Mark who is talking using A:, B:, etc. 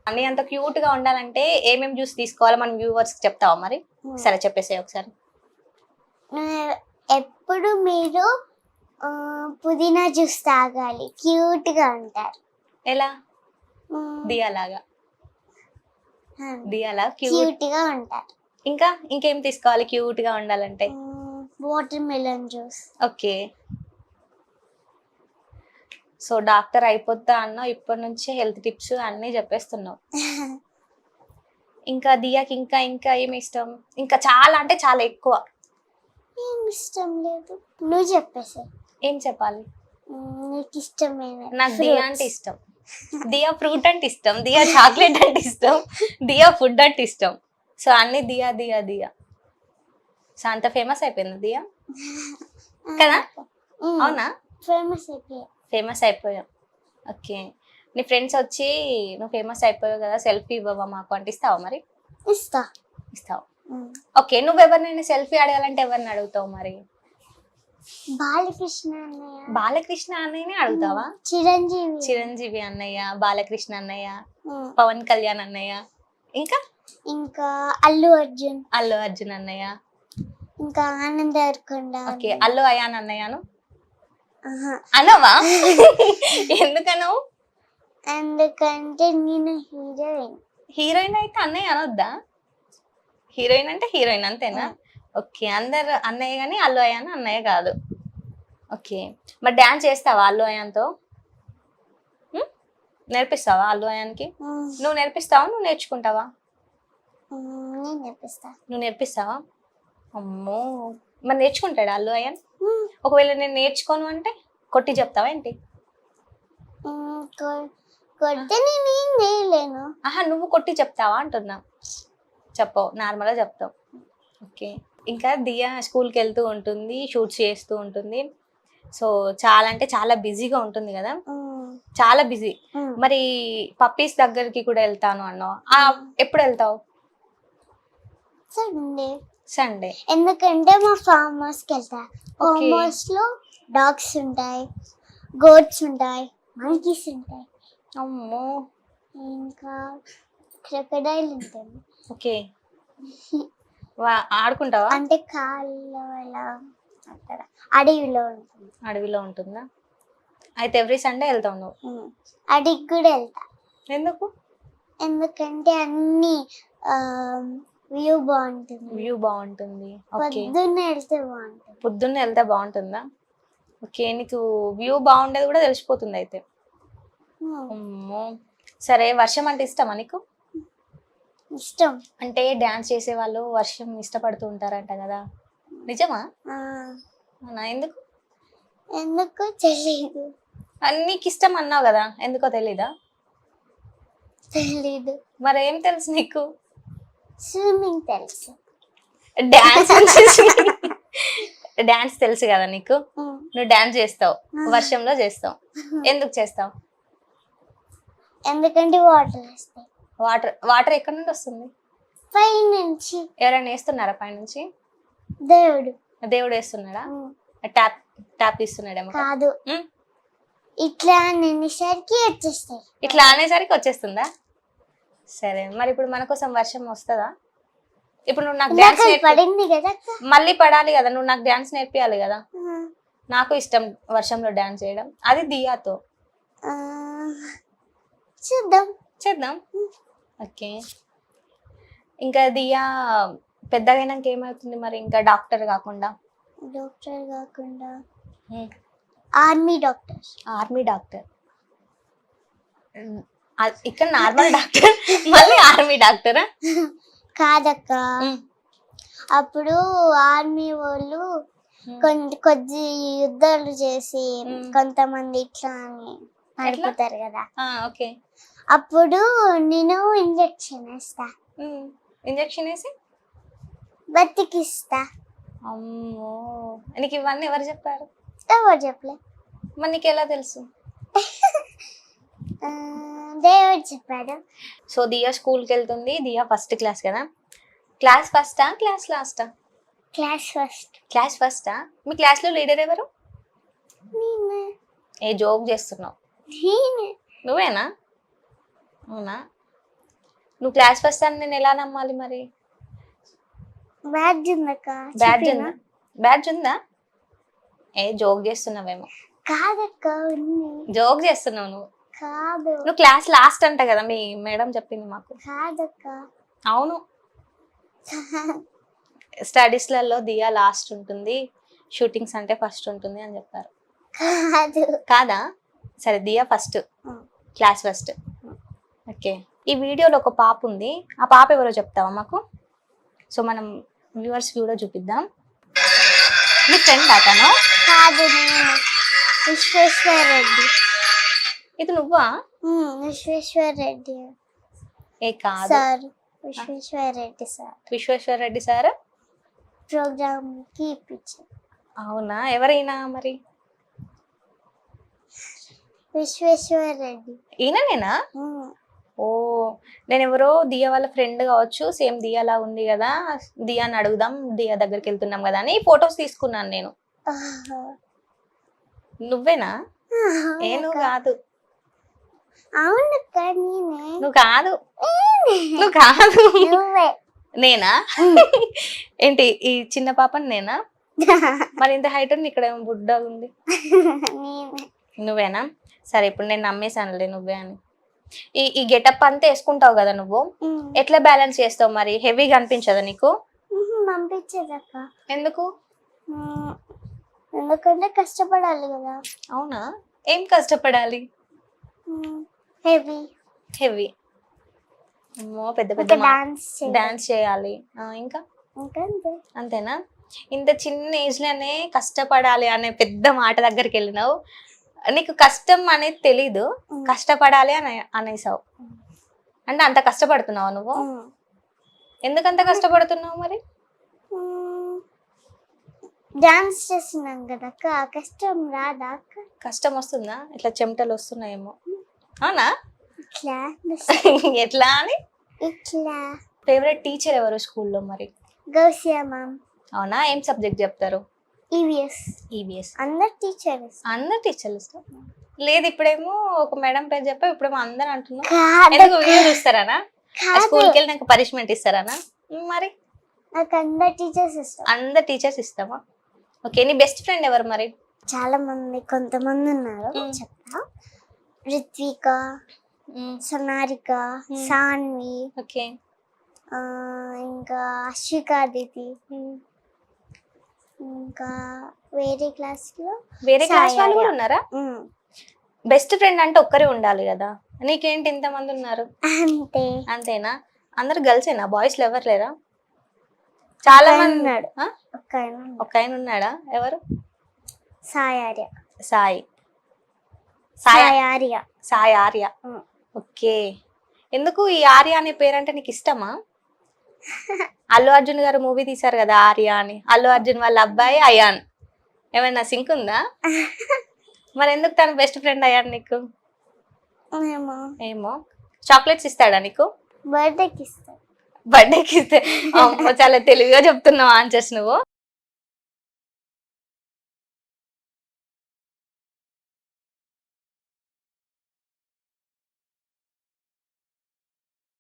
A: అన్ని అంత క్యూట్ గా ఉండాలంటే ఏమేమి జ్యూస్ తీసుకోవాలో మన వ్యూవర్స్ చెప్తావా మరి? సరే చెప్పేసే ఒకసారి.
B: ఎప్పుడు మీరు పుదీనా జ్యూస్ తాగాలి, క్యూట్ గా ఉంటారు.
A: ఎలా? దియాలాగా
B: క్యూట్ గా ఉంటారు.
A: ఇంకా ఇంకేం తీసుకోవాలి క్యూట్ గా ఉండాలంటే?
B: Water melon juice.
A: Okay. So doctor అయిపోతా అన్నావు, ఇప్పటి నుంచి హెల్త్ టిప్స్ అన్నీ చెప్పేస్తున్నావు. ఇంకా దియాకి ఇంకా ఇంకా ఏమి ఇష్టం? ఇంకా చాలా అంటే చాలా ఎక్కువ.
B: ఏం ఇష్టం లేదు, నువ్వు చెప్పేసి.
A: ఏం చెప్పాలి?
B: నీకు ఇష్టమైన.
A: నాకు దియా అంటే ఇష్టం. దియా ఫ్రూట్ అంటే ఇష్టం, దియా చాక్లెట్ అంటే ఇష్టం, దియా ఫుడ్ అంటే ఇష్టం. సో అన్ని దియా దియా దియా. సో అంత ఫేమస్ అయిపోయింది దియా కదా? అవునా? ఫేమస్ అయిపోయాం. ఓకే. నీ ఫ్రెండ్స్ వచ్చి నువ్వు ఫేమస్ అయిపోయావు కదా, సెల్ఫీ ఇవ్వవా మాకు అంటే ఇస్తావా మరి? ఇస్తావు. ఓకే. నువ్వు ఎవరినైనా సెల్ఫీ అడగాలంటే ఎవరిని అడుగుతావు మరి? బాలకృష్ణ అన్నయ్యనే అడుగుతావా? చిరంజీవి అన్నయ్య, బాలకృష్ణ అన్నయ్య, పవన్ కళ్యాణ్ అన్నయ్య, ఇంకా
B: ఇంకా అల్లు అర్జున్
A: అన్నయ్య,
B: ఇంకా ఆనంద్ దేవరకొండ.
A: ఓకే. అల్లు అయాన్ అన్నయ్యను అనవా? ఎందుకనవు?
B: ఎందుకంటే నేను
A: హీరోయిన్ అయితే అన్నయ్య అనొద్దా? హీరోయిన్ అంటే హీరోయిన్ అంతేనా? ఓకే. అందరు అన్నయ్య కానీ అల్లు అయాన్ అన్నయ్య కాదు. ఓకే. మరి డాన్స్ చేస్తావా అల్లు అయాన్తో? నేర్పిస్తావా అల్లు అయాన్కి? నువ్వు నేర్పిస్తావా, నువ్వు నేర్చుకుంటావా? నువ్వు నేర్పిస్తావా? అమ్మో, మరి నేర్చుకుంటాడా అల్లు అయాన్? ఒకవేళ నేను నేర్చుకోను అంటే కొట్టి చెప్తావా ఏంటి? ఆహా, నువ్వు కొట్టి చెప్తావా అంటున్నా. చెప్పవు, నార్మల్గా చెప్తావు. ఓకే. ఇంకా దియా స్కూల్కి వెళ్తూ ఉంటుంది, షూట్స్ చేస్తూ ఉంటుంది. సో చాలా అంటే చాలా బిజీగా ఉంటుంది కదా, చాలా బిజీ. మరి పప్పీస్ దగ్గరికి కూడా వెళ్తాను అన్నావు, ఎప్పుడు వెళ్తావు? సండే.
B: ఎందుకంటే మా ఫార్మ్ హౌస్కి వెళ్తా. ఫార్మ్ హౌస్ లో డాగ్స్ ఉంటాయి, గోట్స్ ఉంటాయి, మంకీస్ ఉంటాయి.
A: అమ్మో.
B: ఇంకా క్రొకడైల్ ఉంటుంది.
A: ఓకే. ఆడుకుంటావా?
B: అంటే కాళ్ళ అక్కడ అడవిలో
A: ఉంటుందా? అయితే ఎవ్రీ సండే వెళ్తావు నువ్వు?
B: అడిగి కూడా వెళ్తా.
A: ఎందుకు?
B: ఎందుకంటే అన్ని వ్యూ బాగుంటుంది.
A: పొద్దున్నే వెళ్తే బాగుంటుందా? ఓకే. నీకు వ్యూ బాగుండేది కూడా తెలిసిపోతుంది అయితే. అమ్మో. సరే, వర్షం అంటే ఇష్టమా నీకు?
B: ఇష్టం.
A: అంటే డాన్స్ చేసే వాళ్ళు వర్షం ఇష్టపడుతూ ఉంటారంట కదా, నిజమా? ఎందుకు?
B: తెలీదు.
A: నీకు ఇష్టం అన్నావు కదా, ఎందుకో తెలీదా?
B: తెలీదు.
A: మరి ఏం తెలుసు నీకు?
B: స్విమ్మింగ్ తెలుసు.
A: డాన్స్ తెలుసు కదా నీకు? నువ్వు డాన్స్ చేస్తావు, వర్షంలో చేస్తావు. ఎందుకు చేస్తావు?
B: ఎందుకంటే
A: వాటర్ ఎక్కడి నుండి వస్తుంది?
B: పైనుంచి.
A: ఎవరైనా వేస్తున్నారా పైనుంచి? దేవుడు వేస్తున్నాడా? ట్యాప్ తీస్తున్నాడేమో
B: కాదు, ఇట్లా అనేసరికి వచ్చేస్తాయి.
A: ఇట్లా అనేసరికి వచ్చేస్తుందా? సరే, మరి ఇప్పుడు మన కోసం వర్షం వస్తుందా? ఇప్పుడు నువ్వు నాకు డాన్స్
B: పడింది కదా,
A: మళ్ళీ పడాలి కదా, నువ్వు నాకు డాన్స్ నేర్పియాలి కదా. నాకు ఇష్టం వర్షంలో డాన్స్ చేయడం, అది దియాతో. చేద్దాం. ఓకే. ఇంకా దియా పెద్దగైనాక ఏమవుతుంది మరి? ఇంకా డాక్టర్ కాకుండా
B: ఆర్మీ
A: డాక్టర్. ఇక్కడ నార్మల్ డాక్టర్, మళ్ళీ ఆర్మీ డాక్టరా?
B: కాదక్క, అప్పుడు ఆర్మీ వాళ్ళు కొద్ది యుద్ధాలు చేసి కొంతమంది ఇట్లా అని అయిపోతారు కదా.
A: ఓకే.
B: అప్పుడు నేను ఇంజెక్షన్ వేసి బతికిస్తా.
A: అమ్మో, నీకు ఇవన్నీ ఎవరు చెప్పారు?
B: ఎవరు చెప్పలే.
A: మరి నీకు ఎలా తెలుసు?
B: దేవుడు చెప్పాడు.
A: సో దియా స్కూల్కి వెళ్తుంది. దియా ఫస్ట్ క్లాస్ కదా. క్లాస్ ఫస్టా, క్లాస్ లాస్టా? క్లాస్ ఫస్టా. మీ క్లాస్లో లీడర్ ఎవరు? ఏ జోక్ చేస్తున్నావు? నువ్వేనా? అవునా? నువ్వు క్లాస్ ఫస్ట్ అని నేను ఎలా నమ్మాలి మరి?
B: బ్యాడ్జ్ ఉందక్క.
A: బ్యాడ్జ్ ఉందా? బ్యాడ్జ్ ఉందా? ఏ జోక్ చేస్తున్నావేమో.
B: కాదక్క ఉంది.
A: జోక్ చేస్తున్నావు నువ్వు.
B: కాదు.
A: నువ్వు క్లాస్ లాస్ట్ అంట కదా మీ మేడం చెప్పింది మాకు.
B: కాదక్క.
A: అవును, స్టడీస్లలో దియా లాస్ట్ ఉంటుంది, షూటింగ్స్ అంటే ఫస్ట్ ఉంటుంది అని చెప్పారు.
B: కాదు.
A: కాదా? సరే, దియా ఫస్ట్, క్లాస్ ఫస్ట్. ఓకే. ఈ వీడియోలో ఒక పాప ఉంది, ఆ పాప ఎవరో చెప్తావా మాకు? సో మనం వ్యూవర్స్ కూడా చూపిద్దాం. నీ ఫ్రెండ్ అతను?
B: కాదు, నేను విశ్వేశ్వర రెడ్డి.
A: ఇది నువ్వా?
B: విశ్వేశ్వర రెడ్డి
A: ఏ కాదు
B: sir. Visweswara Reddy sir
A: Visweswara Reddy sir
B: program కి ఇప్పించారు.
A: అవునా? ఎవరైనా మరి?
B: విశ్వేశ్వర రెడ్డి.
A: ఈయననేనా? ఓ, నేను ఎవరో దియా వాళ్ళ ఫ్రెండ్ కావచ్చు, సేమ్ దియాలా ఉంది కదా, దియాని అడుగుదాం, దియా దగ్గరికి వెళ్తున్నాం కదా అని ఫొటోస్ తీసుకున్నాను నేను. నువ్వేనా? ఏ నువ్వు కాదు.
B: అవునక్క, నేనే.
A: నువ్వు కాదు, నువ్వు కాదు.
B: నువ్వే.
A: నేనా? ఏంటి ఈ చిన్న పాపని నేనా? మరి ఇంత హైట్ ఉంది, ఇక్కడ ఏమో బుడ్డ ఉంది.
B: నేనే.
A: నువ్వేనా? సరే, ఇప్పుడు నేను నమ్మేశానులే నువ్వే అని. ఈ గెటప్ అంతా వేసుకుంటావు కదా నువ్వు, ఎట్లా బ్యాలెన్స్ చేస్తావు మరి? హెవీగా అనిపించదా నీకు?
B: పంపించదక్క.
A: ఎందుకు?
B: ఎందుకంటే కష్టపడాలి కదా.
A: అవునా? ఏం కష్టపడాలి?
B: హెవీ.
A: హెవీ. అమ్మో, పెద్ద పెద్ద డాన్స్ చేయాలి. ఇంకా అంతేనా? ఇంత చిన్న ఏజ్ లోనే కష్టపడాలి అనే పెద్ద మాట దగ్గరికి వెళ్ళినావు. నీకు కష్టం అనేది తెలీదు, కష్టపడాలి అని అనేసావు. అంటే అంత కష్టపడుతున్నావు నువ్వు? ఎందుకంత కష్టపడుతున్నావు మరి?
B: డాన్స్ చేస్తున్నాం కదా, కష్టం రాదా?
A: కష్టం వస్తుందా? ఇట్లా చెమటలు వస్తున్నాయేమో. అవునా?
B: ఇట్లా
A: ఎట్లా అని?
B: ఇట్లా.
A: ఫేవరెట్ టీచర్ ఎవరు స్కూల్లో మరి?
B: గౌసియా మ్యామ్.
A: అవునా? ఏం సబ్జెక్ట్ చెప్తారు? ఈవీఎస్.
B: అందరు టీచర్స్.
A: అందరు టీచర్లు ఇష్టం లేదు. ఇప్పుడేమో ఒక మేడం పేరు చెప్పా, ఇప్పుడేమో అందరు అంటున్నావు. ఎందుకు వీడియో చూస్తారానా? స్కూల్కి వెళ్ళి నాకు పనిష్మెంట్ ఇస్తారానా? మరి
B: నాకు అందరు టీచర్స్ ఇష్టం.
A: అందరు టీచర్స్ ఇస్తామా? ఓకే. నీ బెస్ట్ ఫ్రెండ్ ఎవరు మరి?
B: చాలా మంది, కొంతమంది ఉన్నారు చెప్తా. రిత్విక, సనారిక, సాన్వి,
A: ఓకే,
B: ఇంకా అశ్వికాదితి, ఇంకా వేరే క్లాస్
A: వాళ్ళు కూడా ఉన్నారా? బెస్ట్ ఫ్రెండ్ అంటే ఒక్కరే ఉండాలి కదా, నీకేంటి ఇంతమంది ఉన్నారు? అంతేనా? అందరు గర్ల్సేనా? బాయ్స్ లో ఎవరు లేరా? చాలా మంది ఉన్నాడు. ఒక ఆయన ఉన్నాడా? ఎవరు? సాయి ఆర్య. ఓకే. ఎందుకు ఈ ఆర్య అనే పేరంటే నీకు ఇష్టమా? అల్లు అర్జున్ గారు మూవీ తీశారు కదా ఆర్య అని, అల్లు అర్జున్ వాళ్ళ అబ్బాయి అయాన్. ఏమైనా సింక్ ఉందా? మరి ఎందుకు తన బెస్ట్ ఫ్రెండ్ అయ్యాడు నీకు? ఏమో. చాక్లెట్స్ ఇస్తాడా నీకు? బర్త్డేకి ఇస్తే. చాలా తెలివిగా చెప్తున్నావు ఆన్సర్స్ నువ్వు.